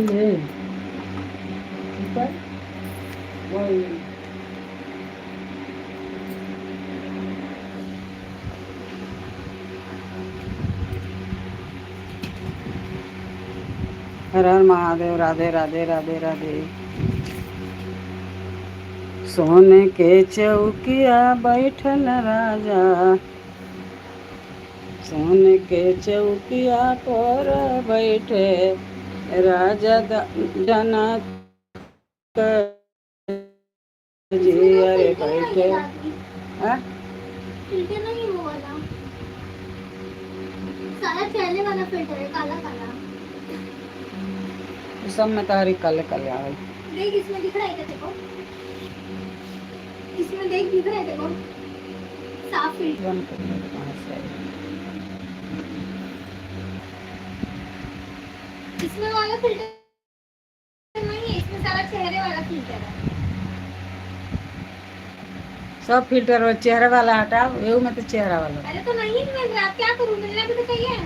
ये ऊपर वही हर हर महादेव। राधे राधे राधे राधे। सोने के चौकिया बैठल राजा, सोने के चौकिया पर बैठे राजा जनक जी। अरे बैठे फिल्टर नहीं वो वाला, सारा चेहरे वाला फिल्टर है, काला काला। सब में तारी काले काले आवे। देख इसमें दिख रहा है क्या तेरे को? इसमें देख दिख रहा है तेरे को? साफ फिल्टर। बंद कर दो कहाँ से आई। इसमें वाला फिल्टर नहीं है, इसमें सारा चेहरे वाला फिल्टर है। सब फिल्टर और चेहरे वाला हटाओ, एहू में तो चेहरा वाला। अरे तो नहीं मिल रहा, क्या करूं, मिलना भी तो चाहिए।